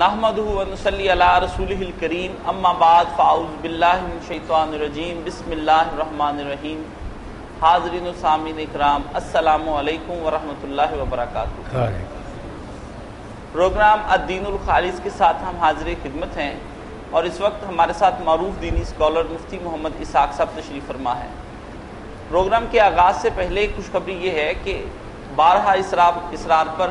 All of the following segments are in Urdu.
نحمدہ و نصلی علی رسولہ الکریم اما بعد فاعوذ باللہ من الشیطان الرجیم بسم اللہ الرحمن الرحیم. حاضرین و سامعین اکرام، السلام علیکم ورحمۃ اللہ وبرکاتہ. پروگرام الدین الخالص کے ساتھ ہم حاضر خدمت ہیں اور اس وقت ہمارے ساتھ معروف دینی اسکالر مفتی محمد اسحاق صاحب تشریف فرما ہے. پروگرام کے آغاز سے پہلے ایک خوشخبری یہ ہے کہ بارہا اسرار پر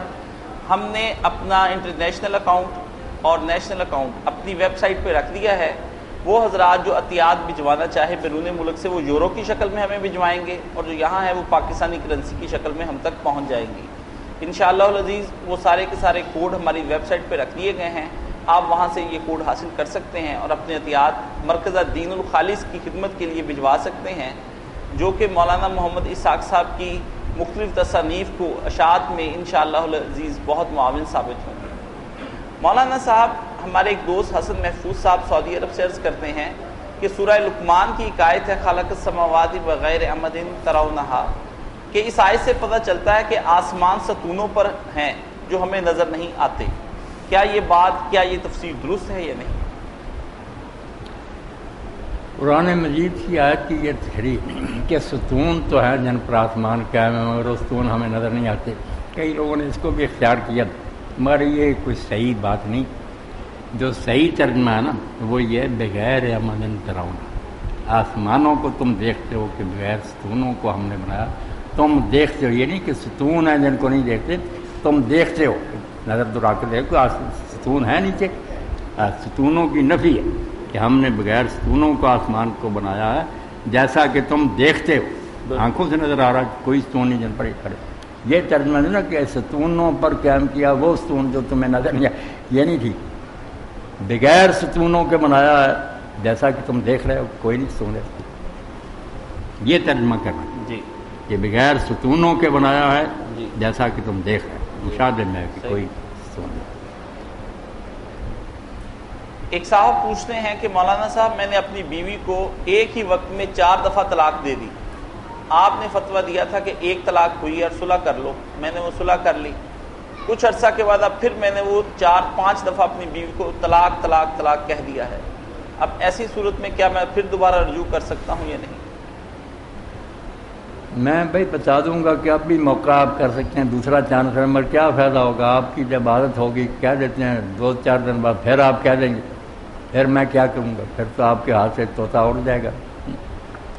ہم نے اپنا انٹرنیشنل اکاؤنٹ اور نیشنل اکاؤنٹ اپنی ویب سائٹ پہ رکھ دیا ہے. وہ حضرات جو عطیات بھجوانا چاہے بیرون ملک سے، وہ یورو کی شکل میں ہمیں بھجوائیں گے، اور جو یہاں ہے وہ پاکستانی کرنسی کی شکل میں ہم تک پہنچ جائیں گی انشاءاللہ العزیز. وہ سارے کے سارے کوڈ ہماری ویب سائٹ پہ رکھ دیے گئے ہیں. آپ وہاں سے یہ کوڈ حاصل کر سکتے ہیں اور اپنے عطیات مرکز الدین الخالص کی خدمت کے لیے بھجوا سکتے ہیں، جو کہ مولانا محمد اسحاق صاحب کی مختلف تصانیف کو اشاعت میں انشاءاللہ العزیز بہت معاون ثابت ہوں گے. مولانا صاحب، ہمارے ایک دوست حسن محفوظ صاحب سعودی عرب سے عرض کرتے ہیں کہ سورہ لقمان کی ایک آیت ہے خلق السماوات بغیر عمد ترونہا، کہ اس آیت سے پتہ چلتا ہے کہ آسمان ستونوں پر ہیں جو ہمیں نظر نہیں آتے. کیا یہ تفسیر درست ہے یا نہیں؟ قرآن مجید کی آیت کی یہ تشریح کہ ستون تو ہے جن پر آسمان قائم ہے مگر وہ ستون ہمیں نظر نہیں آتے. کئی لوگوں نے اس کو بھی اختیار کیا، مگر یہ کوئی صحیح بات نہیں. جو صحیح ترجمہ ہے نا وہ یہ بغیر عمد ترون، آسمانوں کو تم دیکھتے ہو کہ بغیر ستونوں کو ہم نے بنایا. تم دیکھتے ہو، یہ نہیں کہ ستون ہے جن کو نہیں دیکھتے، تم دیکھتے ہو. نظر دورا کے دیکھو، ستون ہے نیچے. ستونوں کی نفی ہے کہ ہم نے بغیر ستونوں کو آسمان کو بنایا ہے جیسا کہ تم دیکھتے ہو. آنکھوں سے نظر آ رہا کہ کوئی ستون نہیں جن پر کھڑے. یہ ترجمہ ہے نا کہ ستونوں پر قائم کیا وہ ستون جو تمہیں نظر نہیں آیا، یہ نہیں تھی. بغیر ستونوں کے بنایا ہے جیسا کہ تم دیکھ رہے ہو کوئی نہیں ستون ہے. یہ ترجمہ کرنا جی کہ بغیر ستونوں کے بنایا ہے جی جیسا کہ تم دیکھ رہے ہو، مشاہدے میں ہے کہ کوئی ستون نہیں. ایک صاحب پوچھتے ہیں کہ مولانا صاحب، میں نے اپنی بیوی کو ایک ہی وقت میں 4 دفعہ طلاق دے دی. آپ نے فتویٰ دیا تھا کہ ایک طلاق ہوئی اور صلح کر لو. میں نے وہ صلح کر لی. کچھ عرصہ کے بعد اب پھر میں نے وہ 4-5 دفعہ اپنی بیوی کو طلاق طلاق طلاق کہہ دیا ہے. اب ایسی صورت میں کیا میں پھر دوبارہ رجوع کر سکتا ہوں یا نہیں؟ میں بھائی بتا دوں گا کہ اب بھی موقع آپ کر سکتے ہیں، دوسرا چانس ہے، مگر کیا فائدہ ہوگا؟ آپ کی جب عادت ہوگی کہہ دیتے ہیں 2-4 دن بعد پھر آپ کہہ دیں گے، پھر میں کیا کروں گا؟ پھر تو آپ کے ہاتھ سے طوطا اڑ جائے گا.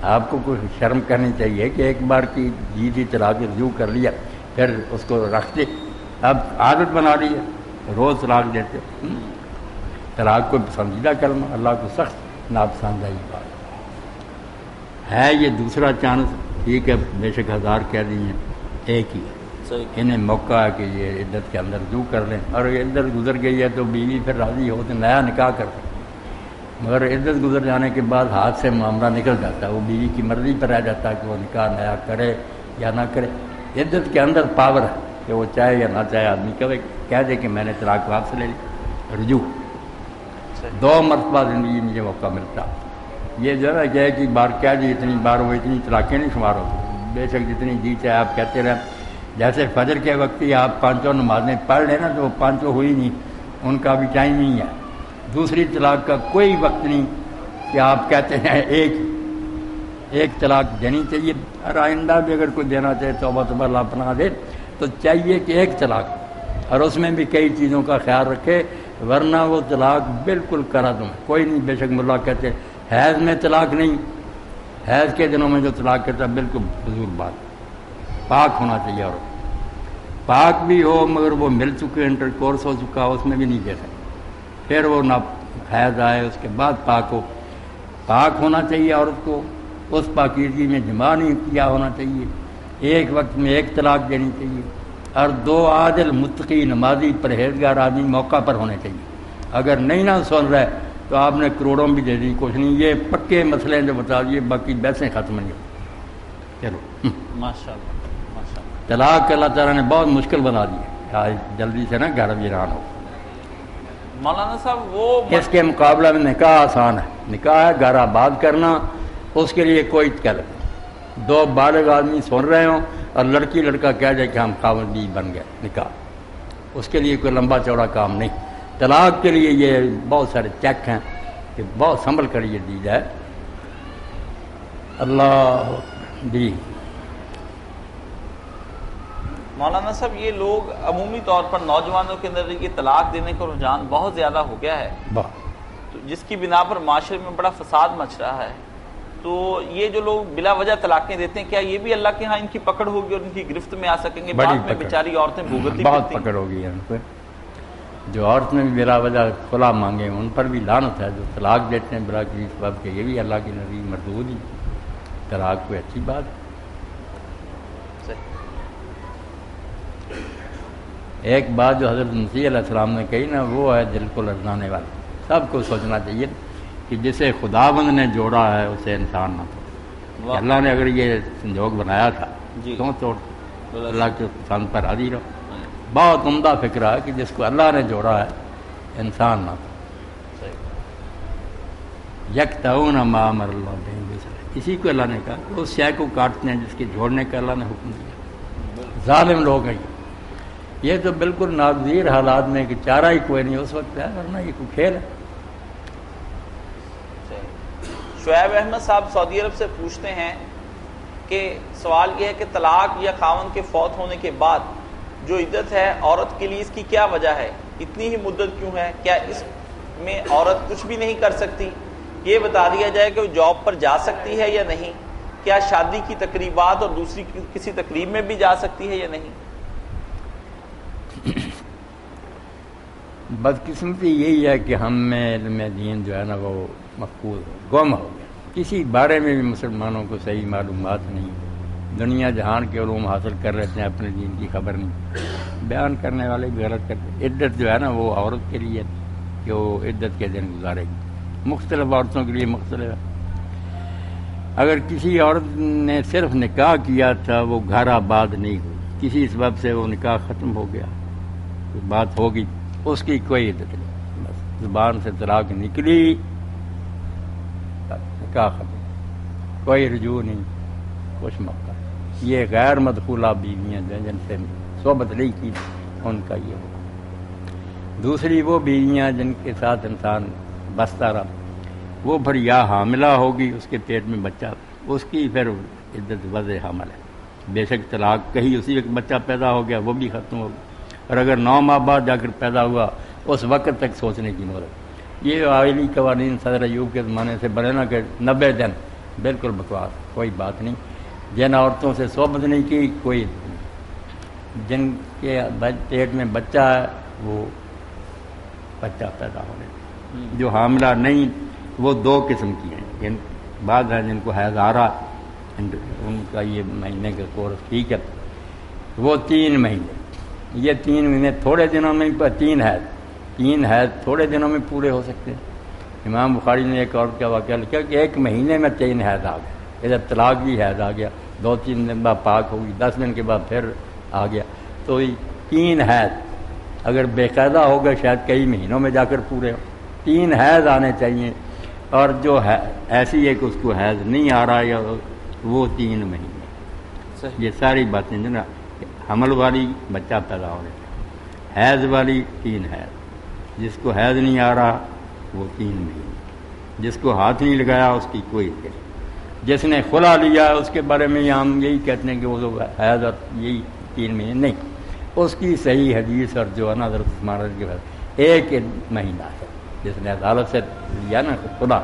آپ کو کوئی شرم کرنی چاہیے کہ ایک بار کی جی طلاق رجوع کر لیا پھر اس کو رکھ دے. اب عادت بنا لی ہے، روز طلاق دیتے. طلاق کو پسندیدہ کلمہ، اللہ کو سخت ناپسند ہے. یہ بات ہے. یہ دوسرا چانس ٹھیک ہے، بے شک 1000 کہہ دیے، ایک ہی ہے. انہیں موقع ہے کہ یہ عدت کے اندر رجوع کر لیں، اور عدت گزر گئی ہے تو بیوی پھر راضی ہو تو نیا نکاح کر دیں. مگر عدت گزر جانے کے بعد ہاتھ سے معاملہ نکل جاتا ہے، وہ بیوی کی مرضی پر رہ جاتا ہے کہ وہ نکاح نیا کرے یا نہ کرے. عدت کے اندر پاور ہے کہ وہ چاہے یا نہ چاہے آدمی کہہ دے کہ میں نے طلاق واپس لے لی. رجوع 2 مرتبہ زندگی میں یہ موقع ملتا. یہ جو ہے کہ ایک ہی بار کہہ دی، اتنی بار وہ اتنی طلاقیں نہیں شمار ہوتی. بے شک جتنی جی چاہے آپ کہتے رہیں. جیسے فجر کے وقت ہی آپ 5 نمازیں پڑھ لیں نا، تو وہ 5 ہوئی نہیں، ان کا بھی ٹائم نہیں ہے. دوسری طلاق کا کوئی وقت نہیں کہ آپ کہتے ہیں ایک طلاق دینی چاہیے. اور آئندہ بھی اگر کوئی دینا چاہے توبہ اللہ پناہ دے تو چاہیے کہ ایک طلاق، اور اس میں بھی کئی چیزوں کا خیال رکھے، ورنہ وہ طلاق بالکل کرا دوں کوئی نہیں. بے شک ملا کہتے حیض میں طلاق نہیں، حیض کے دنوں میں جو طلاق کہتا ہے بالکل فضول بات. پاک ہونا چاہیے، اور پاک بھی ہو مگر وہ مل چکے، انٹر کورس ہو چکا، اس میں بھی نہیں دے سکتے. پھر وہ نہ حیض آئے اس کے بعد پاک ہو. پاک ہونا چاہیے عورت کو، اس پاکیزگی میں جماع نہیں کیا ہونا چاہیے. ایک وقت میں ایک طلاق دینی چاہیے. اور 2 عادل متقی نمازی پرہیزگار آدمی موقع پر ہونے چاہیے. اگر نہیں نہ سن رہے تو آپ نے کروڑوں بھی دے دی، کچھ نہیں. یہ پکے مسئلے جو بتا دیے، باقی بحثیں ختم نہیں ہوتی. چلو ماشاءاللہ ماشاءاللہ. طلاق اللہ تعالیٰ نے بہت مشکل بنا دی ہے. آج جلدی سے نا گھر ویران ہو. مولانا صاحب وہ اس کے مقابلہ میں نکاح آسان ہے. نکاح ہے گھر آباد کرنا، اس کے لیے کوئی کہہ 2 بالغ آدمی سن رہے ہوں اور لڑکی لڑکا کہہ جائے کہ ہم خاوند بیوی بن گئے. نکاح اس کے لیے کوئی لمبا چوڑا کام نہیں. طلاق کے لیے یہ بہت سارے چیک ہیں کہ بہت سنبھل کر یہ دی جائے. اللہ دی مولانا صاحب یہ لوگ عمومی طور پر نوجوانوں کے اندر یہ طلاق دینے کا رجحان بہت زیادہ ہو گیا ہے، تو جس کی بنا پر معاشرے میں بڑا فساد مچ رہا ہے. تو یہ جو لوگ بلا وجہ طلاقیں دیتے ہیں، کیا یہ بھی اللہ کے ہاں ان کی پکڑ ہوگی اور ان کی گرفت میں آ سکیں گے؟ بعد میں بیچاری عورتیں بھگتتی بہت پکڑ ہوگی ان پہ. جو عورتیں بھی بلا وجہ کھلا مانگیں ان پر بھی لعنت ہے. جو طلاق دیتے ہیں بلا کسی سبب کے، یہ بھی اللہ کی نزدیک مردود ہی. طلاق کوئی اچھی بات ہے. ایک بات جو حضرت مسیح علیہ السلام نے کہی نا، وہ ہے دل کو لرزانے والی. سب کو سوچنا چاہیے کہ جسے خداوند نے جوڑا ہے اسے انسان نہ توڑے. کہ اللہ نے اگر یہ سنجوگ بنایا تھا کیوں توڑ؟ اللہ کے پسند پر راضی رہو. بہت عمدہ فکر ہے کہ جس کو اللہ نے جوڑا ہے انسان نہ توڑے. یکتعون ما امر اللہ بہ بسر، اسی کو اللہ نے کہا کہ اس شے کو کاٹتے ہیں جس کے جوڑنے کا اللہ نے حکم دیا. ظالم لوگ ہیں یہ تو بالکل ناگزیر حالات میں کہ چارہ ہی کوئی نہیں اس وقت ہے، ورنہ یہ کوئی کھیل ہے. شعیب احمد صاحب سعودی عرب سے پوچھتے ہیں کہ سوال یہ ہے کہ طلاق یا خاوند کے فوت ہونے کے بعد جو عدت ہے عورت کے لیے، اس کی کیا وجہ ہے؟ اتنی ہی مدت کیوں ہے؟ کیا اس میں عورت کچھ بھی نہیں کر سکتی؟ یہ بتا دیا جائے کہ وہ جاب پر جا سکتی ہے یا نہیں؟ کیا شادی کی تقریبات اور دوسری کسی تقریب میں بھی جا سکتی ہے یا نہیں؟ بدقسمتی یہی ہے کہ ہم میں علم دین جو ہے نا وہ مفقود گم ہو گیا. کسی بارے میں بھی مسلمانوں کو صحیح معلومات نہیں. دنیا جہان کے علوم حاصل کر رہے ہیں، اپنے دین کی خبر نہیں. بیان کرنے والے بھی غلط کرتے. عدت جو ہے نا وہ عورت کے لیے کہ وہ عدت کے دن گزارے گی. مختلف عورتوں کے لیے مختلف ہے. اگر کسی عورت نے صرف نکاح کیا تھا، وہ گھر آباد نہیں ہوئی، کسی سبب سے وہ نکاح ختم ہو گیا، بات ہوگی، اس کی کوئی عدت نہیں. بس زبان سے طلاق نکلی، نکاح ختم، کوئی رجوع نہیں، کچھ موقع. یہ غیر مدخولہ بیویاں جن سے صحبت نہیں کی ان کا یہ ہو. دوسری وہ بیویاں جن کے ساتھ انسان بستا رہا، وہ پھر یا حاملہ ہوگی، اس کے پیٹ میں بچہ، اس کی پھر عدت وضع حمل ہے. بے شک طلاق کہیں اسی وقت بچہ پیدا ہو گیا وہ بھی ختم ہو گیا، اور اگر 9 ماہ بعد جا کر پیدا ہوا اس وقت تک سوچنے کی مہلت. یہ آئلی قوانین صدر ایوب کے زمانے سے بنے نا کہ 90 دن، بالکل بکواس، کوئی بات نہیں. جن عورتوں سے صحبت نہیں کی کوئی نہیں. جن کے پیٹ میں بچہ ہے وہ بچہ پیدا ہونے. جو حاملہ نہیں وہ 2 قسم کی ہیں. بعض ہیں جن کو حیض آ رہا، ان کا یہ مہینے کا کورس ٹھیک ہے، وہ 3 مہینے. یہ 3 مہینے تھوڑے دنوں میں 3 حیض تھوڑے دنوں میں پورے ہو سکتے ہیں. امام بخاری نے ایک اور کا واقعہ لکھا کہ 1 مہینے میں 3 حیض آ گئے. ادھر طلاق بھی حیض آ گیا، 2-3 دن بعد پاک ہوگی، 10 دن کے بعد پھر آ گیا. تو 3 حیض اگر باقاعدہ ہو گئے شاید کئی مہینوں میں جا کر پورے ہو. 3 حیض آنے چاہیے. اور جو ہے ایسی ہے کہ اس کو حیض نہیں آ رہا یا وہ 3 مہینے. یہ ساری باتیں جو نا حمل والی بچہ پیدا ہونے چاہیے، حیض والی 3 حیض، جس کو حیض نہیں آ رہا وہ 3 مہینے، جس کو ہاتھ نہیں لگایا اس کی کوئی عدت نہیں. جس نے خلا لیا اس کے بارے میں ہم یہی کہتے ہیں کہ وہ حیض اور یہی 3 مہینے نہیں. اس کی صحیح حدیث اور جو ہے نا حضرت عثمان رضی اللہ عنہ 1 مہینہ ہے. جس نے عدالت سے لیا نا خلا،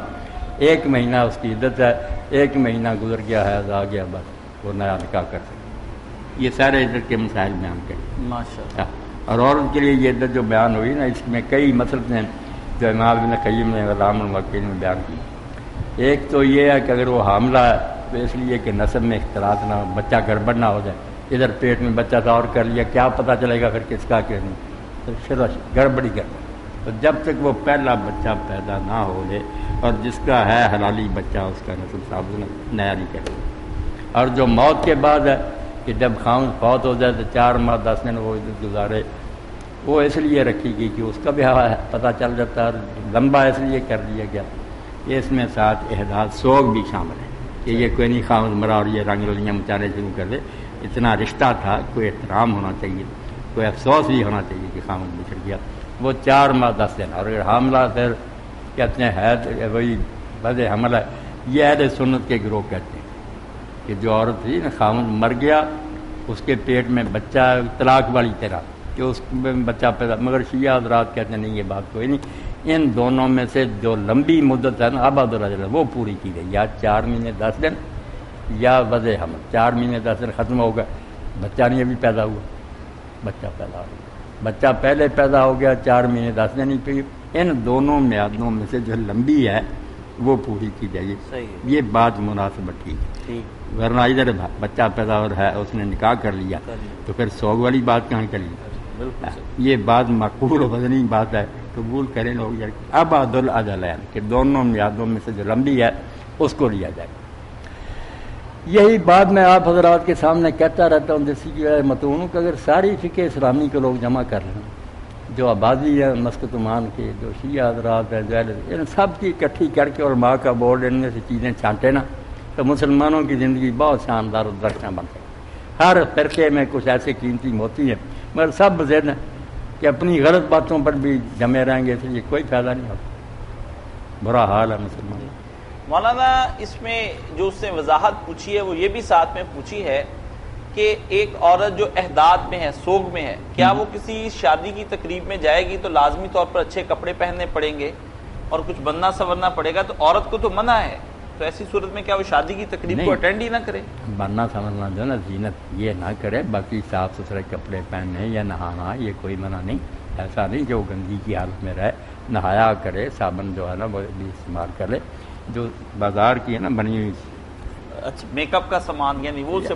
1 مہینہ اس کی عدت ہے. 1 مہینہ گزر گیا، حیض آ گیا، بس وہ نیا نکاح کر سکتے. یہ سارے عدت کے مسائل بیان کریں ماشاءاللہ. اور عورت کے لیے یہ عدت جو بیان ہوئی نا، اس میں کئی مسئلے ہیں جو امام ابن قیم نے علام الموقعین میں بیان کی. ایک تو یہ ہے کہ اگر وہ حاملہ ہے تو اس لیے کہ نسب میں اختلاط نہ ہو، بچہ گڑبڑ نہ ہو جائے. ادھر پیٹ میں بچہ تھا اور کر لیا، کیا پتہ چلے گا پھر کس کا کیا نہیں. تو پھر گڑبڑی کرنا. تو جب تک وہ پہلا بچہ پیدا نہ ہو جائے اور جس کا ہے حلالی بچہ، اس کا نسل صاحب نیا نہیں کرے. اور جو موت کے بعد ہے کہ جب خاوند فوت ہو جائے تو 4 ماہ 10 دن وہ عدت گزارے، وہ اس لیے رکھی گئی کہ اس کا بھی پتہ چل جاتا ہے. لمبا اس لیے کر دیا گیا. اس میں ساتھ احداث سوگ بھی شامل ہے کہ یہ کوئی نہیں خاوند مرا اور یہ رنگ رلیاں مچانے شروع کر دے. اتنا رشتہ تھا، کوئی احترام ہونا چاہیے، کوئی افسوس بھی ہونا چاہیے کہ خاوند بچھڑ گیا. وہ 4 ماہ 10 دن، اور اگر حاملہ پھر کہتے ہیں ہے وہی وضع حمل ہے، یہ اہل سنت کے گروہ کہتے ہیں کہ جو عورت تھی نا خامد مر گیا، اس کے پیٹ میں بچہ طلاق والی طرح کہ اس میں بچہ پیدا، مگر شیعہ حضرات کہتے ہیں نہیں یہ بات کوئی نہیں، ان دونوں میں سے جو لمبی مدت ہے نا آباد الرجل وہ پوری کی گئی، یا 4 مہینے 10 دن یا وضع حمل، 4 مہینے 10 دن ختم ہو گئے، بچہ نہیں ابھی پیدا ہوا، بچہ پیدا ہو گیا، بچہ پہلے پیدا ہو گیا 4 مہینے 10 دن ہی پہ، ان دونوں میادوں میں سے جو لمبی ہے وہ پوری کی جائے گی، یہ بات مناسبت ٹھیک، ورنہ ادھر بچہ پیدا ہو رہا ہے اس نے نکاح کر لیا تو پھر سوگ والی بات کہاں کری، یہ بات معقول و وزنی بات ہے، قبول کریں لوگ اب عدل اجلین کہ دونوں میادوں میں سے جو لمبی ہے اس کو لیا جائے۔ یہی بات میں آپ حضرات کے سامنے کہتا رہتا ہوں جیسی کہ متون کہ اگر ساری فقہ اسلامی کو لوگ جمع کر لیں، جو آبادی ہے مسکت عمان کے، جو شیعہ حضرات ہیں، جو ان سب کی اکٹھی کر کے اور ماں کا بورڈ ان میں سے چیزیں چھانٹے نا تو مسلمانوں کی زندگی بہت شاندار اور درخشاں بن سکتی۔ ہر فرقے میں کچھ ایسے قیمتی موتی ہیں مگر سب ضد ہیں کہ اپنی غلط باتوں پر بھی جمے رہیں گے، اس لیے کوئی فائدہ نہیں ہوتا، برا حال ہے مسلمان۔ مولانا اس میں جو اس نے وضاحت پوچھی ہے وہ یہ بھی ساتھ میں پوچھی ہے کہ ایک عورت جو احداد میں ہے، سوگ میں ہے، کیا وہ کسی شادی کی تقریب میں جائے گی تو لازمی طور پر اچھے کپڑے پہننے پڑیں گے اور کچھ بننا سورنا پڑے گا، تو عورت کو تو منع ہے، تو ایسی صورت میں کیا وہ شادی کی تقریب کو اٹینڈ ہی نہ کرے؟ بننا سمجھنا جو نا زینت یہ نہ کرے، باقی صاف ستھرے کپڑے پہننے یا نہانا یہ کوئی منع نہیں، ایسا نہیں کہ وہ گندگی کی حالت میں رہے، نہایا کرے، صابن جو ہے نا وہ بھی استعمال کرے، جو بازار کی ہے نا بنی ہوئی اچھا میک اپ کا سامان یعنی وہ سے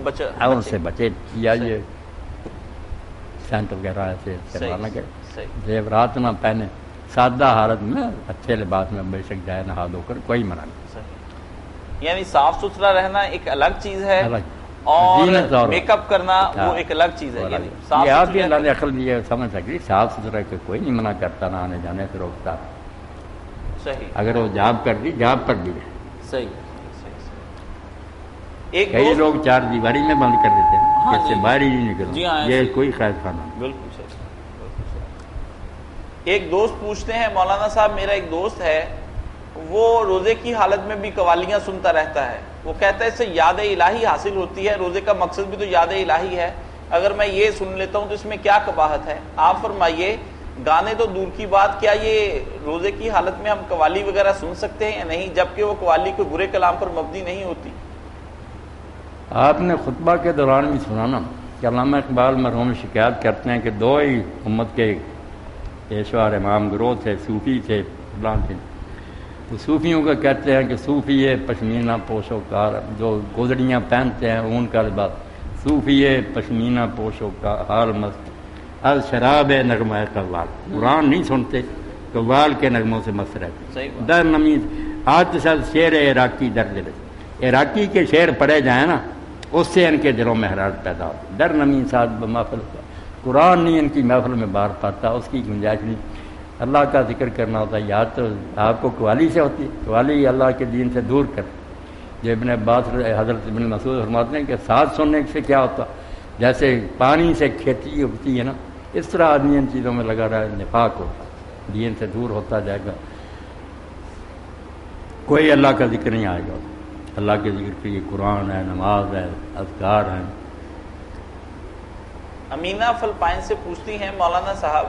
بچے یا یہ سینٹ وغیرہ ایسے استعمال نہ کرے، زیورات نہ پہنے، سادہ حالت میں اچھے لباس میں بے شک جائے نہا دھو کر، کوئی منع نہیں، یعنی صاف ستھرا رہنا ایک الگ چیز ہے اور میک اپ کرنا وہ ایک الگ چیز ہے، یعنی یہ آپ بھی اللہ نے عقل یہ سمجھ سکتی، صاف ستھرا کہ کوئی نہیں منع کرتا، نہ آنے جانے سے روکتا، صحیح، اگر وہ جاب کر دی جاب پر بھی صحیح۔ کئی لوگ 4 دیواری میں بند کر دیتے ہیں، اس سے باہر ہی نہیں نکلنا، یہ کوئی خیر خانہ نہیں۔ بالکل صحیح۔ ایک دوست پوچھتے ہیں مولانا صاحب میرا ایک دوست ہے وہ روزے کی حالت میں بھی قوالیاں سنتا رہتا ہے، وہ کہتا ہے اس سے یاد الہی حاصل ہوتی ہے، روزے کا مقصد بھی تو یاد الہی ہے، اگر میں یہ سن لیتا ہوں تو اس میں کیا قباحت ہے؟ آپ فرمائیے، گانے تو دور کی بات، کیا یہ روزے کی حالت میں ہم قوالی وغیرہ سن سکتے ہیں یا نہیں، جبکہ وہ قوالی کوئی برے کلام پر مبنی نہیں ہوتی؟ آپ نے خطبہ کے دوران بھی سنا نا کہ علامہ اقبال مرحوم شکایت کرتے ہیں کہ 2 ہی امت کے پیشوا امام گروہ تھے، صوفی تھے، فلاں تھے، تو صوفیوں کا کہتے ہیں کہ صوفی پشمینہ پوش و کار، جو گودڑیاں پہنتے ہیں اون کا لباس، صوفی پشمینہ پوش و حال مست از شراب نغمہ قوال، قرآن نہیں سنتے، قوال کے نغموں سے مست رہتے، در نمیز آج سب شعر عراقی در دل، عراقی کے شعر پڑھے جائیں نا اس سے ان کے دلوں میں حرارت پیدا ہوتی، در نمی ساتھ محفل کا قرآن نہیں ان کی محفل میں بار پاتا، اس کی گنجائش نہیں، اللہ کا ذکر کرنا ہوتا ہے، یاد تو آپ کو قوالی سے ہوتی ہے، قوالی اللہ کے دین سے دور کر، جو ابن عباس حضرت ابن مسعود فرماتے ہیں کہ ساتھ سننے سے کیا ہوتا، جیسے پانی سے کھیتی اگتی ہے نا، اس طرح آدمی ان چیزوں میں لگا رہا ہے، نفاق ہوتا، دین سے دور ہوتا جائے گا، کوئی اللہ کا ذکر نہیں آئے گا، اللہ کے ذکر کے یہ قرآن ہے، نماز ہے، اذکار ہیں۔ امینہ فلپائن سے پوچھتی ہیں مولانا صاحب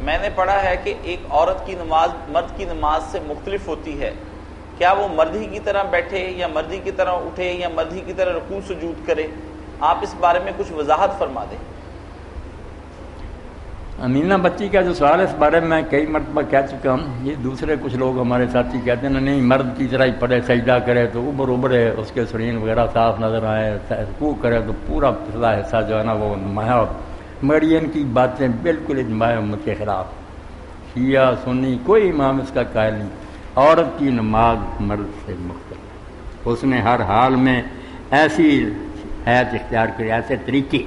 میں نے پڑھا ہے کہ ایک عورت کی نماز مرد کی نماز سے مختلف ہوتی ہے، کیا وہ مرد ہی کی طرح بیٹھے یا مرد ہی کی طرح اٹھے یا مرد ہی کی طرح رکوع سجود کرے؟ آپ اس بارے میں کچھ وضاحت فرما دیں۔ امینہ بچی کا جو سوال ہے اس بارے میں میں کئی مرتبہ کہہ چکا ہوں، یہ دوسرے کچھ لوگ ہمارے ساتھی کہتے ہیں نہیں مرد کی طرح ہی پڑھے، سجدہ کرے تو ابھرے اس کے سرین وغیرہ صاف نظر آئے، رکوع کرے تو پورا پچھلا حصہ جو ہے نا وہ نمایاں ہو، مگر ان کی باتیں بالکل اجماع امت کے خلاف، شیعہ سنی کوئی امام اس کا قائل نہیں، عورت کی نماز مرد سے مختلف، اس نے ہر حال میں ایسی حیات اختیار کری، ایسے طریقے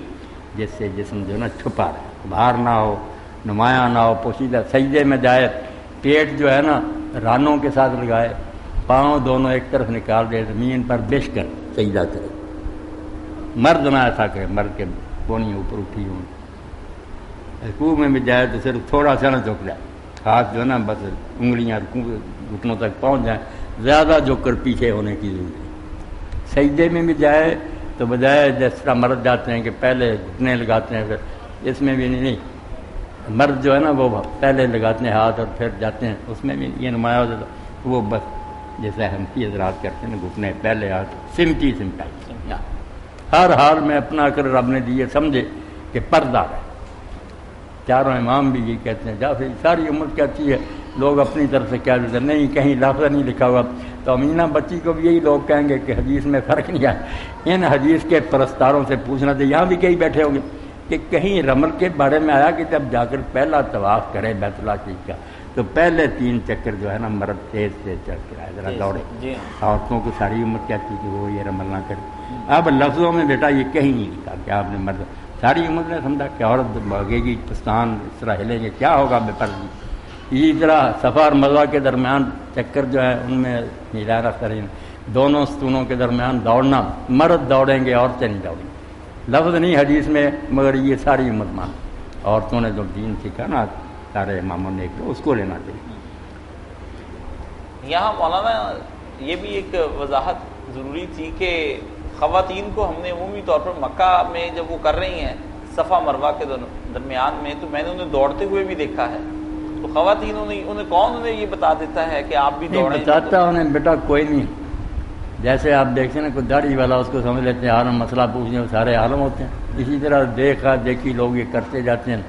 جس سے جسم جو ہے نا چھپا رہے، باہر نہ ہو، نمایاں نہ ہو، پوشیدہ، سجدے میں جائے پیٹ جو ہے نا رانوں کے ساتھ لگائے، پاؤں دونوں ایک طرف نکال دے، زمین پر بچھ کر سجدہ کرے، مرد نہ ایسا کرے، مرد کے بونی اوپر اٹھی ہوں، رکوع میں بھی جائے تو صرف تھوڑا سا نہ جھک جائے، ہاتھ جو ہے نا بس انگلیاں گھٹنوں تک پہنچ جائیں، زیادہ جھک کر پیچھے ہونے کی ضرورت ہے۔ سجدے میں بھی جائے تو بجائے جس طرح مرد جاتے ہیں کہ پہلے گھٹنے لگاتے ہیں، پھر اس میں بھی نہیں، مرد جو ہے نا وہ پہلے لگاتے ہیں ہاتھ اور پھر جاتے ہیں، اس میں بھی یہ نمایاں ہو جاتا وہ بس جیسے ہم کی حضرات کرتے ہیں گھٹنے پہلے ہاتھ سمٹائی ہر حال میں اپنا کر رب نے دیے سمجھے کہ پردہ ہے۔ چاروں امام بھی یہ کہتے ہیں، جا پھر ساری امت کہتی ہے، لوگ اپنی طرف سے کہہ دیتے ہیں نہیں کہیں لفظ نہیں لکھا ہوا، تو امینہ بچی کو بھی یہی لوگ کہیں گے کہ حدیث میں فرق نہیں آیا۔ ان حدیث کے پرستاروں سے پوچھنا تھا، یہاں بھی کئی بیٹھے ہوں گے کہ کہیں رمل کے بارے میں آیا کہ جب جا کر پہلا طواف کرے بیت اللہ شریف کا تو پہلے 3 چکر جو ہے نا مرد تیز تیز چل کے آئے ذرا دوڑے، عورتوں کو ساری امت کہتی کہ وہ یہ رمل نہ کرے۔ اب لفظوں میں بیٹا یہ کہیں نہیں لکھا کہ آپ نے مرد، ساری امت نے سمجھا کہ عورت بھاگے گی پستان اس طرح ہلیں گے، کیا ہوگا بے پردگی۔ اسی طرح صفا اور مروہ کے درمیان چکر جو ہے ان میں ہلانا کریں، دونوں ستونوں کے درمیان دوڑنا، مرد دوڑیں گے عورتیں نہیں دوڑیں گی، لفظ نہیں حدیث میں، مگر یہ ساری امت مان، عورتوں نے جو دین سیکھا نا سارے اماموں نے اس کو لینا چاہیے۔ یہاں مولانا یہ بھی ایک وضاحت ضروری تھی کہ خواتین کو ہم نے عمومی طور پر مکہ میں جب وہ کر رہی ہیں صفا مروہ کے درمیان میں، تو میں نے انہیں دوڑتے ہوئے بھی دیکھا ہے، تو خواتین انہیں کون انہیں یہ بتا دیتا ہے کہ آپ بھی دوڑیں؟ بتاتا انہیں بیٹا کوئی نہیں، جیسے آپ دیکھتے ہیں نا کوئی داڑھی والا اس کو سمجھ لیتے ہیں عالم، مسئلہ پوچھنے وہ سارے عالم ہوتے ہیں، اسی طرح دیکھا دیکھی لوگ یہ کرتے جاتے ہیں،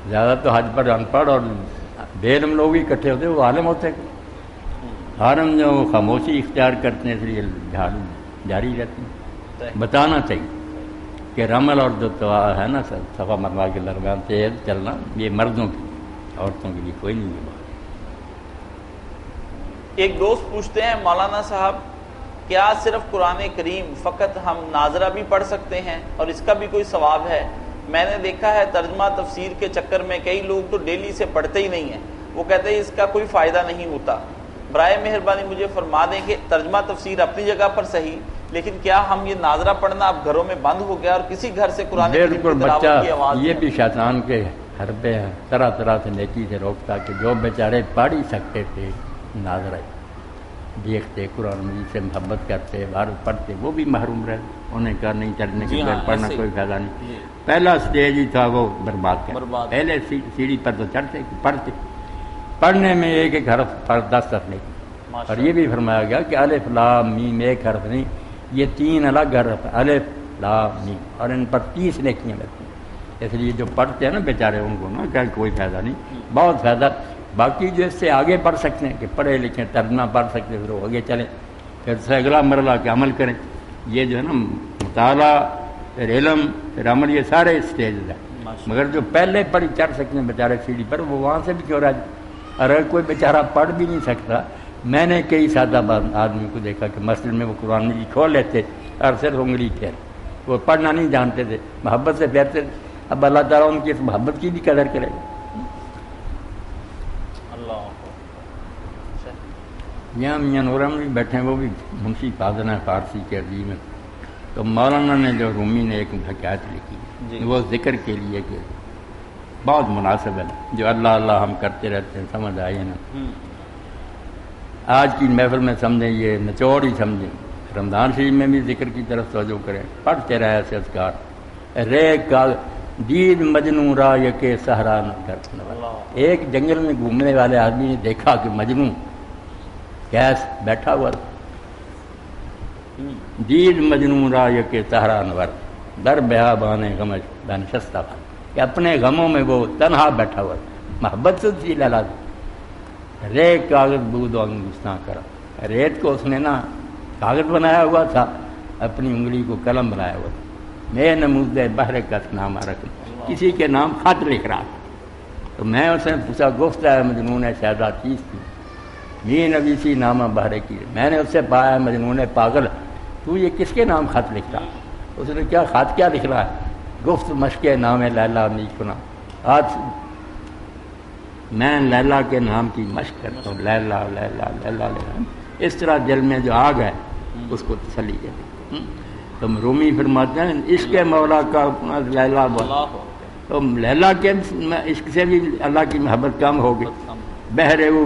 زیادہ تو حج پر ان پڑھ اور بے علم لوگ ہی اکٹھے ہوتے ہیں، وہ عالم ہوتے ہیں، عالم جو خاموشی اختیار کرتے ہیں، اس لیے جاری رہتی ہے۔ بتانا چاہیے کہ رمل اور جو ہے نا صفا مروہ کے درمیان تیز چلنا یہ مردوں کی، عورتوں کے لیے کوئی نہیں ہے بات۔ ایک دوست پوچھتے ہیں مولانا صاحب کیا صرف قرآن کریم فقط ہم ناظرہ بھی پڑھ سکتے ہیں اور اس کا بھی کوئی ثواب ہے؟ میں نے دیکھا ہے ترجمہ تفسیر کے چکر میں کئی لوگ تو ڈیلی سے پڑھتے ہی نہیں ہیں، وہ کہتے ہیں اس کا کوئی فائدہ نہیں ہوتا۔ برائے مہربانی مجھے فرما دیں کہ ترجمہ تفسیر اپنی جگہ پر صحیح، لیکن کیا ہم یہ ناظرہ پڑھنا اب گھروں میں بند ہو گیا اور کسی گھر سے قرآن کریم کی تلاوت کی آواز؟ یہ بھی شیطان کے حربے ہیں، طرح طرح سے نیکی سے روکتا کہ جو بیچارے پڑھ ہی سکتے تھے ناظرہ دیکھتے قرآن مجید سے محبت کرتے باہر پڑھتے، وہ بھی محروم رہے، انہیں کہا نہیں چڑھنے کے بعد پڑھنا کوئی فائدہ نہیں۔ پہلا سٹیج ہی تھا وہ برباد کر، پہلے سیڑھی پر تو چڑھتے پڑھتے، پڑھنے میں ایک ایک حرف پر 10 نہیں، اور یہ بھی فرمایا گیا کہ الف لام میم ایک حرف نہیں، یہ 3 الگ حرف الف لام میم، اور ان پر 30 نیکیاں لگتی ہیں، اس لیے جو پڑھتے ہیں نا بیچارے ان کو نا کہ کوئی فائدہ نہیں، بہت فائدہ۔ باقی جو اس سے آگے پڑھ سکتے ہیں کہ پڑھے لکھیں ترجمہ پڑھ سکتے ہیں، پھر وہ آگے چلیں، پھر سے اگلا مرحلہ کہ عمل کریں۔ یہ جو ہے نا مطالعہ پھر علم پھر عمل، یہ سارے اسٹیجز ہیں، مگر جو پہلے پڑھی چڑھ سکتے ہیں بیچارے سیڑھی پر، وہ وہاں سے بھی کیوں رہ جائے۔ اگر کوئی بیچارہ پڑھ بھی نہیں سکتا، میں نے کئی سادہ آدمی کو دیکھا کہ مسجد میں وہ قرآن مجید کھول لیتے اور صرف انگلی پھیر، وہ پڑھنا نہیں جانتے تھے، محبت سے پھیرتے تھے۔ اب اللہ تعالیٰ ان کی اس محبت کی بھی قدر کرے گا۔ یہاں میاں نورم بھی بیٹھے ہیں، وہ بھی منشی فاضل ہیں فارسی کے عظیم ہیں، تو مولانا نے جو رومی نے ایک حکایت لکھی وہ ذکر کے لیے کہ بہت مناسب ہے، جو اللہ اللہ ہم کرتے رہتے ہیں، سمجھ آئیے نا۔ آج کی محفل میں سمجھیں، یہ نچوڑ ہی سمجھیں، رمضان شریف میں بھی ذکر کی طرف توجہ کریں، پڑھتے رہے ایسے اذکار، رے کا دید مجنوں را یکے سہرا نہ کر۔ ایک جنگل میں گھومنے والے آدمی نے دیکھا کہ مجنوں کیس بیٹھا ہوا، دید مجنوں را یکے سہرا نور در بہا بانے غمش بنشستہ، کہ اپنے غموں میں وہ تنہا بیٹھا ہوا، محبت سے تھی لالا رے کاغذ بود انگوستان کرا، ریت کو اس نے نا کاغذ بنایا ہوا تھا، اپنی انگلی کو قلم بنایا ہوا تھا، میں نمود بحر کا نام رکھ، کسی کے نام خط لکھ رہا تھا، تو میں اسے پوچھا گفت ہے مجنون شہزاد چیز تھی یہ نویسی نامہ بہرے کی، میں نے اس سے پایا مجنون پاگل تو یہ کس کے نام خط لکھ رہا؟ اس نے کیا خط کیا لکھ رہا ہے؟ گفت مشق نام لیلا نیکنا، آج میں لیلا کے نام کی مشق کرتا ہوں، لیلا لیلا لیلا لیلا، اس طرح دل میں جو آگ ہے اس کو تسلی دے۔ تو رومی فرماتے ہیں عشق مولا کا لیلا بول، تو لیلا کے عشق سے بھی اللہ کی محبت کم ہو گئی. بہرے وہ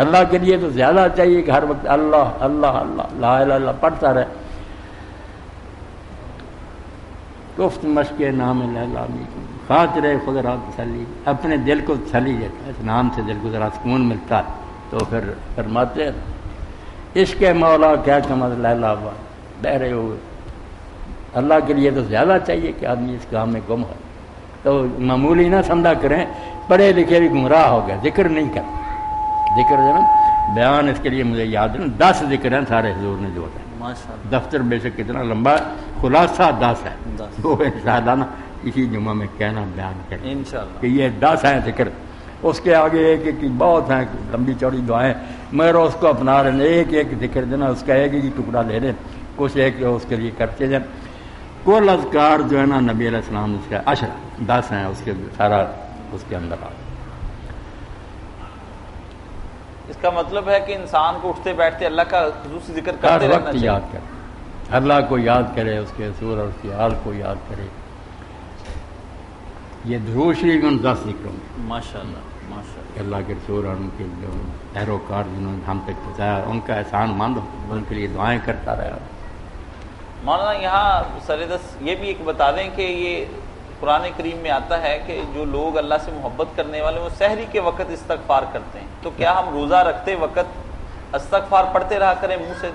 اللہ کے لیے تو زیادہ چاہیے کہ ہر وقت اللہ اللہ اللہ لا الہ الا اللہ پڑھتا رہے. گفت مشق نام لیلا خاطر خود رات تسلی، اپنے دل کو تسلی دیتا ہے، اس نام سے دل کو ذرا سکون ملتا ہے. تو پھر فرماتے ہیں عشق مولا کیا کمت لیلا ہوا بہرے ہوئے. اللہ کے لیے تو زیادہ چاہیے کہ آدمی اس کام میں گم ہو. تو معمولی نہ سمجھا کریں، پڑھے لکھے بھی گمراہ ہو گئے، ذکر نہیں کر. ذکر جو نا بیان اس کے لیے مجھے یاد ہے 10 ذکر ہیں سارے حضور نے جو ہے. دفتر بے شک کتنا لمبا، خلاصہ 10 ہے. وہ انشاءاللہ نا اسی جمعہ میں کہنا بیان کریں انشاءاللہ کہ یہ 10 ہیں ذکر. اس کے آگے ایک ایک بہت ہیں لمبی چوڑی دعائیں، مگر اس کو اپنا رہے ہیں. ایک ایک ذکر دینا اس کا ایک ہی ٹکڑا لے لیں، کچھ ایک اس کے لیے کرتے جائیں. کل اذکار جو ہے نا نبی علیہ السلام اس کا 10 ہیں، اس کے سارا اس کے اندر آ. اس کا مطلب ہے کہ انسان کو اٹھتے بیٹھتے اللہ کا خصوصی ذکر کرتے رہنا چاہیے. یاد کرے، اللہ کو یاد کرے، اس کے رسول اور اس کی حال کو یاد کرے. یہ درود شریف ان 10 ذکروں میں ماشاءاللہ ماشاءاللہ اللہ کے رسول اور ان کے جو پیروکار جنہوں نے ہم تک پہنچایا ان کا احسان مند ہو، ان کے لیے دعائیں کرتا رہا. مولانا یہاں سردس یہ بھی ایک بتا دیں کہ یہ قرآن کریم میں آتا ہے کہ جو لوگ اللہ سے محبت کرنے والے وہ سحری کے وقت استغفار کرتے ہیں. تو کیا ہم روزہ رکھتے وقت استغفار پڑھتے رہا کریں منہ سے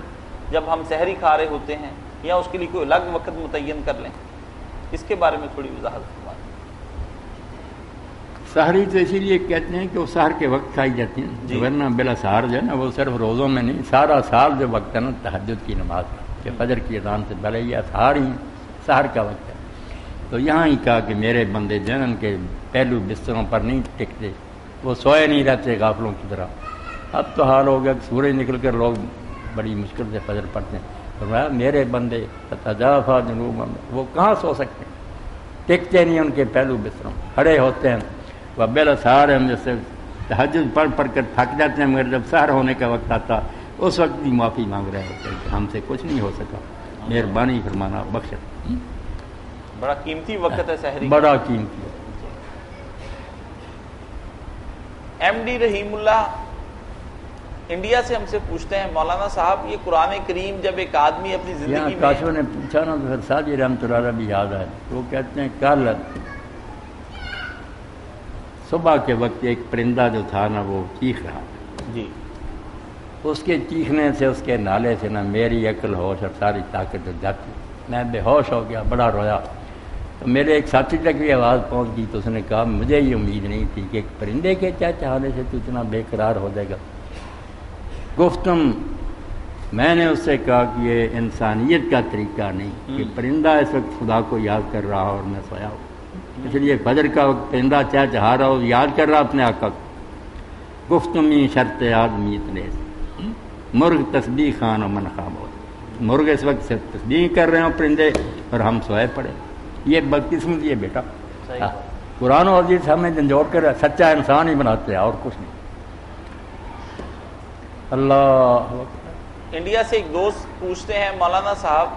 جب ہم سحری کھا رہے ہوتے ہیں، یا اس کے لیے کوئی الگ وقت متعین کر لیں؟ اس کے بارے میں تھوڑی وضاحت فرمائیں. سحری تو اسی لیے کہتے ہیں کہ وہ سحر کے وقت کھائی جاتی ہیں، ورنہ بلا سحر جو ہے نا وہ صرف روزوں میں نہیں، سارا سال جو وقت ہے نا تہجد کی نماز کہ فجر کی اذان سے پہلے یہ سحر ہی سحر کا وقت ہے. تو یہاں ہی کہا کہ میرے بندے جنن کے پہلو بستروں پر نہیں ٹکتے، وہ سوئے نہیں رہتے غافلوں کی طرح. اب تو حال ہو گیا کہ سورج نکل کر لوگ بڑی مشکل سے فجر پڑھتے ہیں. فرمایا میرے بندے تجافا جنوبہم، وہ کہاں سو سکتے ہیں، ٹکتے نہیں ان کے پہلو بستروں، کھڑے ہوتے ہیں. وہ بالاسحار ہم جیسے تہجد پڑھ پڑھ کر تھک جاتے ہیں، مگر جب سحر ہونے کا وقت آتا اس وقت بھی معافی مانگ رہے ہوتے ہیں کہ ہم سے کچھ نہیں ہو سکا، مہربانی فرمانا بخش. بڑا قیمتی وقت ہے سحری، بڑا قیمتی. ایم ڈی رحیم اللہ انڈیا سے ہم سے پوچھتے ہیں مولانا صاحب یہ قرآن کریم جب ایک آدمی اپنی زندگی میں کاشوں نے پوچھا نا تو پھر ساجی رحمۃ اللہ علیہ بھی یاد آئے. وہ کہتے ہیں کل صبح کے وقت ایک پرندہ جو تھا نا وہ چیخ رہا جی، اس کے چیخنے سے اس کے نالے سے نا میری عقل ہوش اور ساری طاقت جاتی. میں بے ہوش ہو گیا، بڑا رویا. تو میرے ایک ساتھی تک بھی آواز پہنچ گئی تو اس نے کہا مجھے یہ امید نہیں تھی کہ ایک پرندے کے چہچہانے سے تو اتنا بے قرار ہو جائے گا. گفتم میں نے اس سے کہا کہ یہ انسانیت کا طریقہ نہیں کہ پرندہ اس وقت خدا کو یاد کر رہا اور میں سویا ہوں. اس لیے فجر کا وقت پرندہ چہچہا رہا ہو، یاد کر رہا اپنے آقا کو. گفتمی شرط آدمی اتنے مرغ تسبیح خان و من خواب ہو، مرغ اس وقت سے تسبیح کر رہے ہوں پرندے اور ہم سوئے پڑے. یہ بدقسمتی ہے بیٹا. قرآن و حدیث ہمیں جھنجھوڑ کر سچا انسان ہی بناتے ہیں اور کچھ نہیں. اللہ. انڈیا سے ایک دوست پوچھتے ہیں مولانا صاحب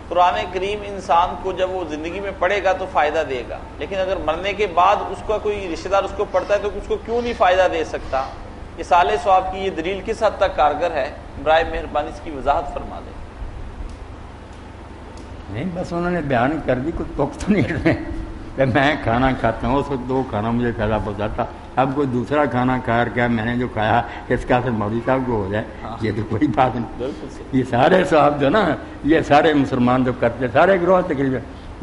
قرآن کریم انسان کو جب وہ زندگی میں پڑھے گا تو فائدہ دے گا، لیکن اگر مرنے کے بعد اس کا کوئی رشتہ دار اس کو پڑھتا ہے تو اس کو کیوں نہیں فائدہ دے سکتا؟ اصال ثواب کی یہ دلیل کس حد تک کارگر ہے؟ برائے مہربانی اس کی وضاحت فرما دیں. نہیں بس انہوں نے بیان کر دی، کچھ توق تو نہیں رہے کہ میں کھانا کھاتا ہوں اس وقت وہ کھانا مجھے فائدہ پہنچاتا. اب کوئی دوسرا کھانا کھا کیا میں نے جو کھایا اس کا اثر مولوی صاحب کو ہو جائے، یہ تو کوئی بات نہیں. یہ سارے صاحب جو نا یہ سارے مسلمان جو کرتے سارے گروہ تقریباً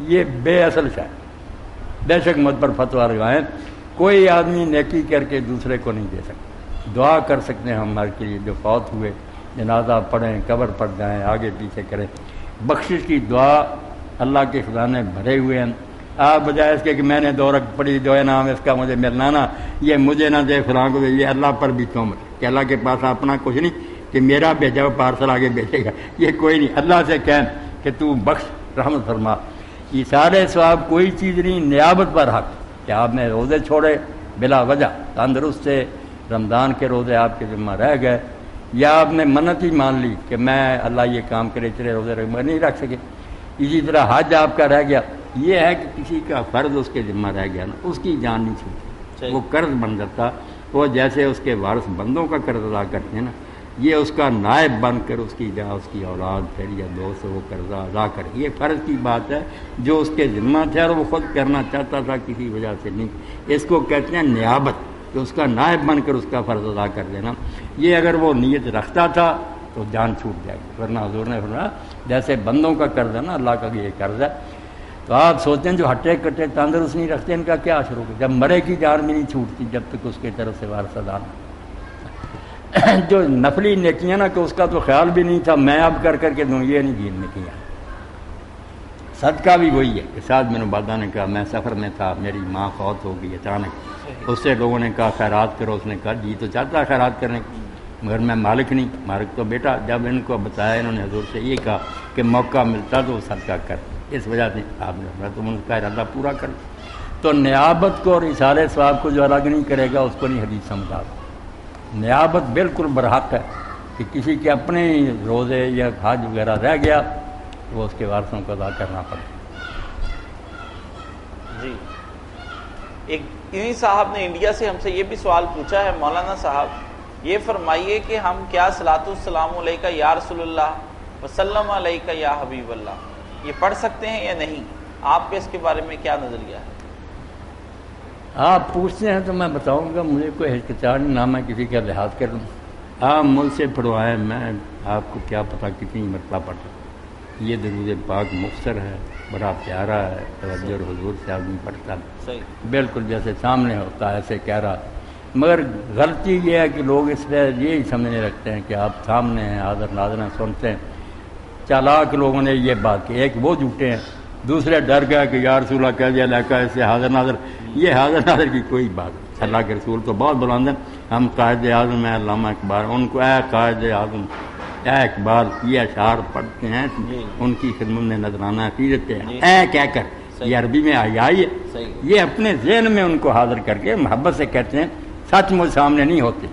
یہ بے اصل شاید بے شک مت پر فتویٰ لگائیں. کوئی آدمی نیکی کر کے دوسرے کو نہیں دے سکتا. دعا کر سکتے ہیں ہم ہر کے لیے جو فوت ہوئے، جنازہ پڑھیں، قبر پڑھ جائیں، آگے پیچھے کریں. بخشش کی دعا اللہ کے خزانے بھرے ہوئے ہیں. آپ بجائے اس کے کہ میں نے 2 رکعت پڑھی جو ہے نام اس کا مجھے ملنا نا، یہ مجھے نہ دے فلاں کو دے، یہ اللہ پر بھی تہمت کہ اللہ کے پاس اپنا کچھ نہیں کہ میرا بھیجا ہوا پارسل آگے بھیجے گا، یہ کوئی نہیں. اللہ سے کہیں کہ تو بخش رحمت فرما. یہ سارے ثواب کوئی چیز نہیں، نیابت پر حق کہ آپ نے روزے چھوڑے بلا وجہ، تندرست سے رمضان کے روزے آپ کے ذمہ رہ گئے، یا آپ نے منت ہی مان لی کہ میں اللہ یہ کام کرے چلے روزے نہیں رکھ سکے. اسی طرح حج آپ کا رہ گیا یہ ہے کہ کسی کا فرض اس کے ذمہ رہ گیا نا، اس کی جان نہیں چھوٹتی، وہ قرض بن جاتا. وہ جیسے اس کے وارث بندوں کا قرض ادا کرتے ہیں نا، یہ اس کا نائب بن کر اس کی جہاں اس کی اولاد پھر یا دوست وہ قرضہ ادا کرے. یہ فرض کی بات ہے جو اس کے ذمہ تھا اور وہ خود کرنا چاہتا تھا، کسی وجہ سے نہیں. اس کو کہتے ہیں نیابت، کہ اس کا نائب بن کر اس کا فرض ادا کر دینا. یہ اگر وہ نیت رکھتا تھا تو جان چھوٹ جائے گی، ورنہ حضور نے فرمایا جیسے بندوں کا قرض ہے نا، اللہ کا یہ قرض ہے. تو آپ سوچتے ہیں جو ہٹے کٹے تندرست نہیں رکھتے ان کا کیا اثر ہوگا؟ جب مرے کی جان بھی نہیں چھوٹتی جب تک اس کی طرف سے وارث ادا نہ. جو نفلی نیکیاں نا کہ اس کا تو خیال بھی نہیں تھا میں اب کر کر کے دوں، یہ نہیں گیننے کیا. صدقہ بھی وہی ہے کہ ساتھ میں نبادہ نے کہا میں سفر میں تھا، میری ماں فوت ہو گئی اچانک، اس سے لوگوں نے کہا خیرات کرو. اس نے کہا جی تو چاہتا ہے خیرات کرنے کی، مگر میں مالک نہیں. مالک تو بیٹا. جب ان کو بتایا انہوں نے حضور سے یہ کہا کہ موقع ملتا تو صدقہ کر. اس وجہ سے آپ نے فرمایا تم ان کا ارادہ پورا کر. تو نیابت کو اور اثارِ ثواب کو جو الگ نہیں کرے گا اس کو نہیں حدیث سمجھا. نیابت بالکل برحق ہے کہ کسی کے اپنے روزے یا حج وغیرہ رہ گیا وہ اس کے وارثوں کو ادا کرنا پڑے. جی ایک انہی صاحب نے انڈیا سے ہم سے یہ بھی سوال پوچھا ہے، مولانا صاحب یہ فرمائیے کہ ہم کیا صلاۃ السلام علیکہ یا رسول اللہ وسلم علیکہ یا حبیب اللہ یہ پڑھ سکتے ہیں یا نہیں؟ آپ کے اس کے بارے میں کیا نظریہ ہے؟ آپ پوچھتے ہیں تو میں بتاؤں گا، مجھے کوئی ہچکچاہٹ نہ میں کسی کا لحاظ کر لوں. آپ مجھ سے پڑھوائیں، میں آپ کو کیا پتہ کتنی مرتبہ پڑھتا. یہ درود پاک مختصر ہے، بڑا پیارا ہے، توجہ اور حضور سے آدمی پڑھتا ہے بالکل جیسے سامنے ہوتا ہے ایسے کہہ رہا. مگر غلطی یہ ہے کہ لوگ اس پہ یہی سمجھنے رکھتے ہیں کہ آپ سامنے ہیں، حاضر ناظر سنتے ہیں. چالاک لوگوں نے یہ بات کی، ایک وہ جھوٹے ہیں، دوسرے ڈر گئے کہ یا رسول اللہ کہہ دیا لائقہ ایسے حاضر ناظر. یہ حاضر ناظر کی کوئی بات نہیں. اللہ کے رسول تو بہت بلند ہیں. ہم قائد اعظم ہیں علامہ اقبال، ان کو اے قائد اعظم اے اقبال یہ اشعار پڑھتے ہیں، ان کی خدمت میں نذرانہ عقیدت پہ اے کہہ کر یہ عربی میں آئی ہے. یہ اپنے ذہن میں ان کو حاضر کر کے محبت سے کہتے ہیں، سچ مجھ سامنے نہیں ہوتے.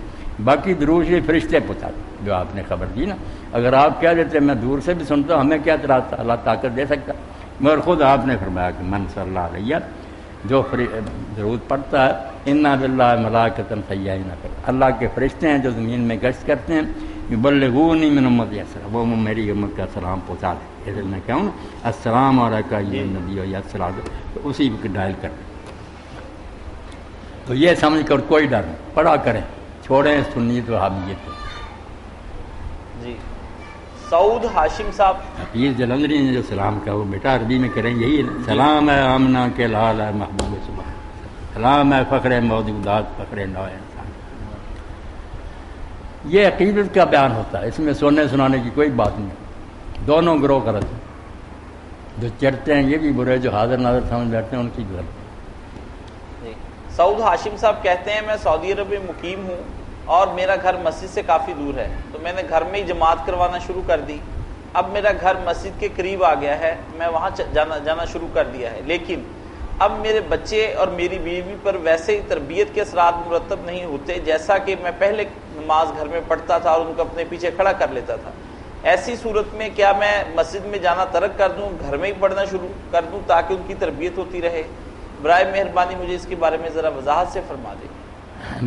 باقی دروش فرشتے پہنچاتے جو آپ نے خبر دی نا. اگر آپ کہہ دیتے میں دور سے بھی سنتا ہوں ہمیں کیا اعتراض تھا، اللہ طاقت دے سکتا. مگر خود آپ نے فرمایا کہ من صلی اللہ علیہ جو درود پڑھتا ہے انا باللہ ملائکۃ سیاحین، اللہ کے فرشتے ہیں جو زمین میں گشت کرتے ہیں، یبلغونی من امتی السلام، وہ میری امت کا سلام پہنچا دے. جیسے میں کہوں نا السلام علیکہ یا نبی یا السلام، تو اسی وقت ڈائل کر دیں. تو یہ سمجھ کر کوئی ڈر نہیں، پڑھا کریں، چھوڑیں سنیت وہابیت کو. جی سعود ہاشم صاحب حفیظ جلندری نے جو سلام کہا وہ بیٹا عربی میں کریں یہی ہے. سلام ہے آمنہ کے لال ہے محبوب صبح، سلام ہے فخر موجودات فخر نو انسان. یہ عقیدت کا بیان ہوتا ہے، اس میں سننے سنانے کی کوئی بات نہیں. دونوں گروہ غلط ہیں، جو چڑھتے ہیں یہ بھی برے، جو حاضر ناظر سمجھ بیٹھتے ہیں ان کی غلط. سعود ہاشم صاحب کہتے ہیں میں سعودی عرب میں مقیم ہوں اور میرا گھر مسجد سے کافی دور ہے، تو میں نے گھر میں ہی جماعت کروانا شروع کر دی. اب میرا گھر مسجد کے قریب آ گیا ہے، میں وہاں جانا شروع کر دیا ہے، لیکن اب میرے بچے اور میری بیوی پر ویسے ہی تربیت کے اثرات مرتب نہیں ہوتے جیسا کہ میں پہلے نماز گھر میں پڑھتا تھا اور ان کو اپنے پیچھے کھڑا کر لیتا تھا. ایسی صورت میں کیا میں مسجد میں جانا ترک کر دوں، گھر میں ہی پڑھنا شروع کر دوں تاکہ ان کی تربیت ہوتی رہے؟ برائے مہربانی مجھے اس کے بارے میں ذرا وضاحت سے فرما دیں.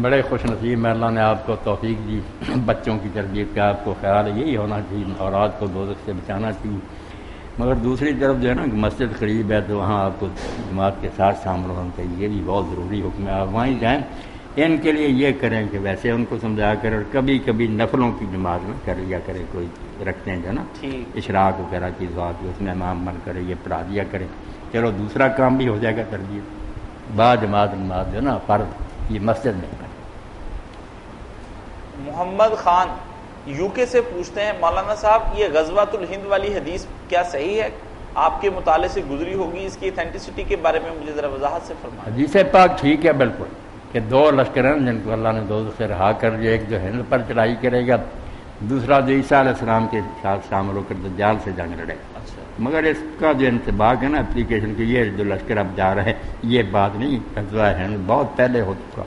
بڑے خوش نصیب ہیں، اللہ نے آپ کو توفیق دی بچوں کی تربیت کا. آپ کو خیال یہی ہونا چاہیے، اولاد کو دوزخ سے بچانا چاہیے. مگر دوسری طرف جو ہے نا مسجد قریب ہے تو وہاں آپ کو جماعت کے ساتھ شامل ہونا چاہیے، یہ بھی بہت ضروری حکم ہے. آپ وہیں جائیں. ان کے لیے یہ کریں کہ ویسے ان کو سمجھا کر اور کبھی کبھی نفلوں کی جماعت میں کر لیا کریں. کوئی رکھتے ہیں جو نا اشراق وغیرہ کی ذات اس میں امام بن کرے یہ پڑھا دیا کریں. چلو دوسرا کام بھی ہو جائے گا تربیت. با جماعت نماز جو نا فرض یہ مسجد میں کریں. محمد خان یو کے سے پوچھتے ہیں مولانا صاحب یہ غزوۃ الہند والی حدیث کیا صحیح ہے؟ آپ کے مطالعے سے گزری ہوگی، اس کی اتھینٹسٹی کے بارے میں مجھے ذرا وضاحت سے فرمائیں. حدیث پاک ٹھیک ہے بالکل کہ دو لشکر ہیں جن کو اللہ نے دوزخ سے رہا کر دیا. ایک جو ہند پر چڑھائی کرے گا، دوسرا جو عیسیٰ علیہ السلام کے ساتھ شامل ہو کر دجال سے جنگ لڑے گا. مگر اس کا جو انتباق ہے نا اپلیکیشن کی، یہ جو لشکر اب جا رہے یہ بات نہیں. غزوہ ہند بہت پہلے ہو چکا.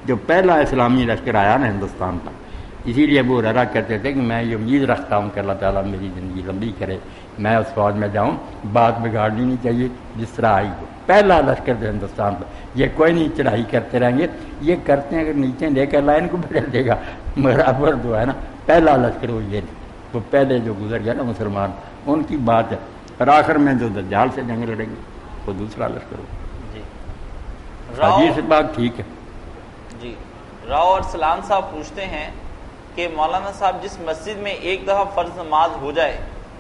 جو پہلا اسلامی لشکر آیا نا ہندوستان پر اسی لیے ابو ہریرہ کہتے تھے کہ میں یہ امید رکھتا ہوں کہ اللہ تعالیٰ میری زندگی لمبی کرے، میں اس فوج میں جاؤں، بات بگاڑنی نہیں چاہیے جس طرح آئی ہو۔ پہلا لشکر جو ہندوستان پر، یہ کوئی نہیں چڑھائی کرتے رہیں گے، یہ کرتے ہیں اگر نیچے لے کر لائن کو بدل دے گا، مگر ابر جو ہے نا پہلا لشکر وہ یہ نہیں، وہ پہلے جو گزر گیا نا مسلمان، ان کی بات ہے۔ اور آخر میں جو دجال سے جنگ لڑیں گے وہ دوسرا لشکر ہو۔ جی حدیث پاک ٹھیک ہے۔ جی راؤ ارسلان صاحب پوچھتے ہیں کہ مولانا صاحب جس مسجد میں ایک دفعہ فرض نماز ہو جائے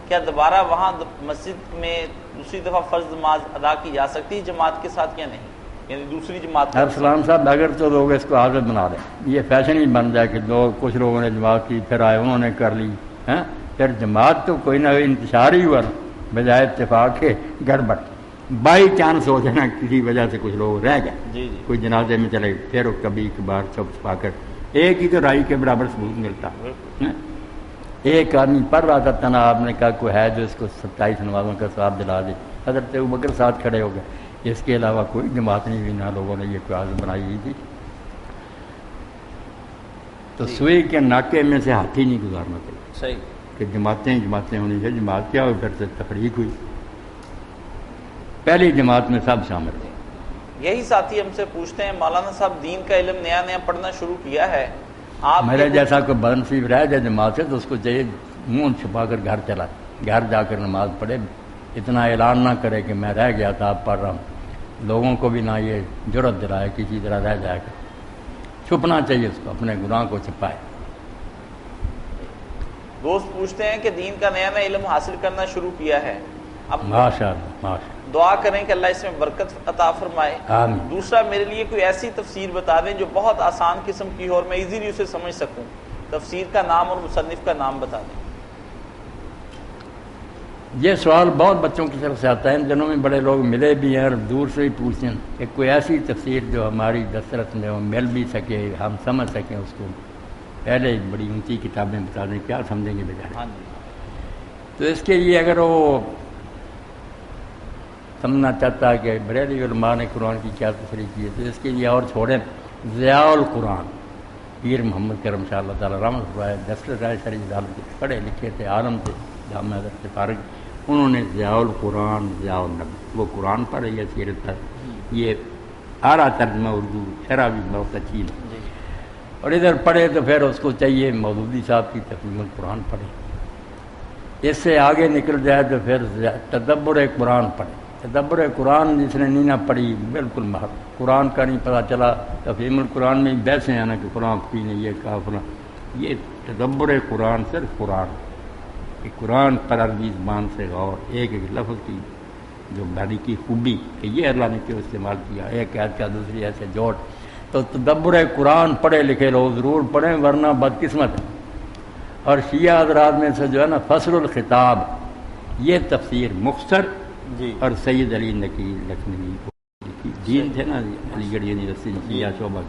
کیا دوبارہ وہاں مسجد میں دوسری دفعہ فرض نماز ادا کی جا سکتی ہے جماعت کے ساتھ یا نہیں، یعنی دوسری جماعت؟ ارسلان صاحب اگر تو لوگ اس کو عادت بنا لیں، یہ فیشن ہی بن جائے کہ کچھ لوگوں نے جماعت کی پھر آئے انہوں نے کر لی، پھر جماعت تو کوئی نہ کوئی انتشار ہی ہوا بجائے اتفاق کے گڑبڑ، بائی چانس ہو جانا کسی وجہ سے کچھ لوگ رہ گئے، کوئی جنازے میں چلے پھر کبھی کبھار چھپ چھپا کر ایک ہی تو رائی کے برابر ثبوت ملتا۔ ایک آدمی پڑھ رہا تھا تنا، آپ نے کہا کوئی ہے جو اس کو 27 نمازوں کا ثواب دلا دے، حضرت ابوبکر ساتھ کھڑے ہو گئے، اس کے علاوہ کوئی جماعت نہیں ہوئی، نہ لوگوں نے یہ کوئی عادت بنائی ہوئی تھی۔ تو سوئی کے ناکے میں سے ہاتھی نہیں گزارنا چاہیے، صحیح کہ جماعتیں ہونی چاہیے، جماعت کیا ہوئی پھر سے تفریق ہوئی، پہلی جماعت میں سب شامل تھے۔ یہی ساتھی ہم سے پوچھتے ہیں مولانا صاحب دین کا علم نیا پڑھنا شروع کیا ہے، آپ میرے جیسا کوئی بدنصیب رہ جائے جماعت سے تو اس کو چاہیے منہ چھپا کر گھر چلا، گھر جا کر نماز پڑھے، اتنا اعلان نہ کرے کہ میں رہ گیا تھا اب پڑھ رہا ہوں، لوگوں کو بھی نہ یہ جرت دلائے کسی طرح رہ جائے گا، چھپنا چاہیے اس کو، اپنے گناہ کو چھپائے۔ دوست پوچھتے ہیں کہ دین کا نیا علم حاصل کرنا شروع کیا ہے، اب ماشاء اللہ ماشاء دعا کریں کہ اللہ اس میں برکت عطا فرمائے۔ آمین۔ دوسرا میرے لیے کوئی ایسی تفسیر بتا دیں جو بہت آسان قسم کی ہو اور میں ایزیلی اسے سمجھ سکوں، تفسیر کا نام اور مصنف کا نام بتا دیں۔ یہ سوال بہت بچوں کی طرف سے آتا ہے، ان دنوں میں بڑے لوگ ملے بھی ہیں اور دور سے ہی پوچھتے ہیں کہ کوئی ایسی تفسیر جو ہماری دسترس میں مل بھی سکے، ہم سمجھ سکیں اس کو، پہلے بڑی اونچی کتابیں بتا دیں، کیا سمجھیں گے بیچارے۔ تو اس کے لیے اگر وہ سمجھنا چاہتا ہے کہ بریلوی علماء نے قرآن کی کیا تفسیر کی ہے تو اس کے لیے اور چھوڑیں ضیاء القرآن، پیر محمد کرم شاہ اللہ تعالیٰ رحمۃ اللہ، دستر رائے شریف عالم کے پڑھے لکھے تھے، عالم تھے، جامعہ حضرت فارغ، انہوں نے ضیاء القرآن ضیاء النبی، وہ قرآن پڑھے یا سیرت پر، یہ اعلیٰ ترجمہ اردو شرح بھی بہت اچھی ہے، اور ادھر پڑھے تو پھر اس کو چاہیے مودودی صاحب کی تفہیم القرآن پڑھے، اس سے آگے نکل جائے تو پھر تدبر قرآن پڑھے، تدبر قرآن جس نے نہیں نہ پڑھی بالکل محر، قرآن کا نہیں پتہ چلا، تفہیم القرآن میں بیسے ہیں نا کہ قرآن کی نے یہ کہا فلاں، یہ تدبر قرآن صرف قرآن کہ قرآن پر عربی زبان سے غور، ایک ایک لفظ کی جو باریکی خوبی کہ یہ اللہ نے کیوں استعمال کیا، ایک آیت کا دوسری ایسے جوڑ، تو تدبر قرآن پڑھے لکھے لوگ ضرور پڑھیں ورنہ بدقسمت ہے۔ اور شیعہ حضرات میں سے جو ہے نا فصل الخطاب، یہ تفسیر مختصر اور سید علی نقی لکھنوی دین تھے نا علی گڑھ یونیورسٹی شیعہ شعبہ،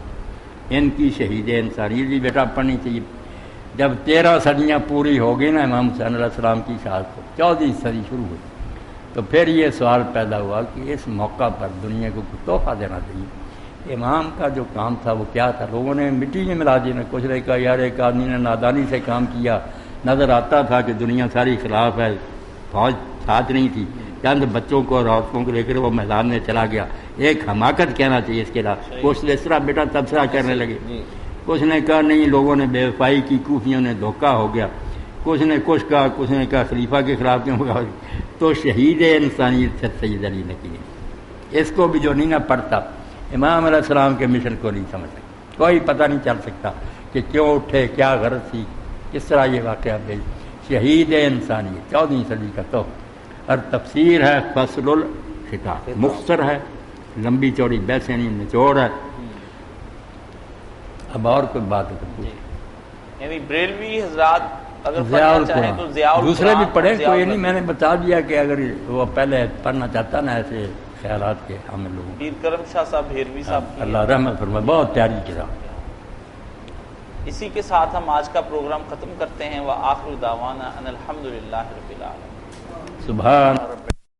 ان کی شہید انسانیت بھی بیٹا پڑھنی چاہیے۔ جب 13 صدیاں پوری ہو گئی نا امام حسین علیہ السلام کی شہادت کو، 14ویں صدی شروع ہوئی، تو پھر یہ سوال پیدا ہوا کہ اس موقع پر دنیا کو کچھ تحفہ دینا چاہیے۔ امام کا جو کام تھا وہ کیا تھا؟ لوگوں نے مٹی میں ملا دینا، کچھ نے کہا یار ایک آدمی نے نادانی سے کام کیا، نظر آتا تھا کہ دنیا ساری خلاف ہے، فوج ساتھ نہیں تھی، چند بچوں کو اور عورتوں کو لے کر وہ میدان میں چلا گیا، ایک حماقت کہنا چاہیے اس کے علاوہ۔ کچھ اس طرح بیٹا تبصرہ کرنے لگے، کچھ نے کہا نہیں لوگوں نے بے وفائی کی، کوفیوں نے دھوکہ ہو گیا، کچھ نے کچھ کہا، کچھ نے کہا خلیفہ کے خلاف کیوں ہوا۔ تو شہید انسانیت سے سید علی نقی نے، اس کو بھی جو نہیں نہ پڑھتا امام علیہ السلام کے مشن کو نہیں سمجھ سکتا، کوئی پتہ نہیں چل سکتا کہ کیوں اٹھے، کیا غرض تھی، کس طرح یہ واقعہ بھیج۔ شہید انسانیت 14ویں صدی کا تو، اور تفسیر ہے فصل الخطاب، مختصر ہے، لمبی چوڑی بحثیں نہیں، نچوڑ ہے۔ اب اور کوئی بات ہے یعنی بریلوی حضرات اگر ضیاء پڑھنا چاہیں تو ضیاء القرآن، دوسرے بھی پڑھیں، ضیاء کوئی نہیں، النبی۔ میں نے بتا دیا کہ اگر وہ پہلے پڑھنا چاہتا نا ایسے خیالات کے حامل لوگوں، پیر کرم شاہ صاحب بھیروی صاحب کی اللہ رحمت فرمائے، بہت پیاری کتاب۔ اسی کے ساتھ ہم آج کا پروگرام ختم کرتے ہیں۔ وآخر دعوانا ان الحمدللہ رب العالمین۔ سبحان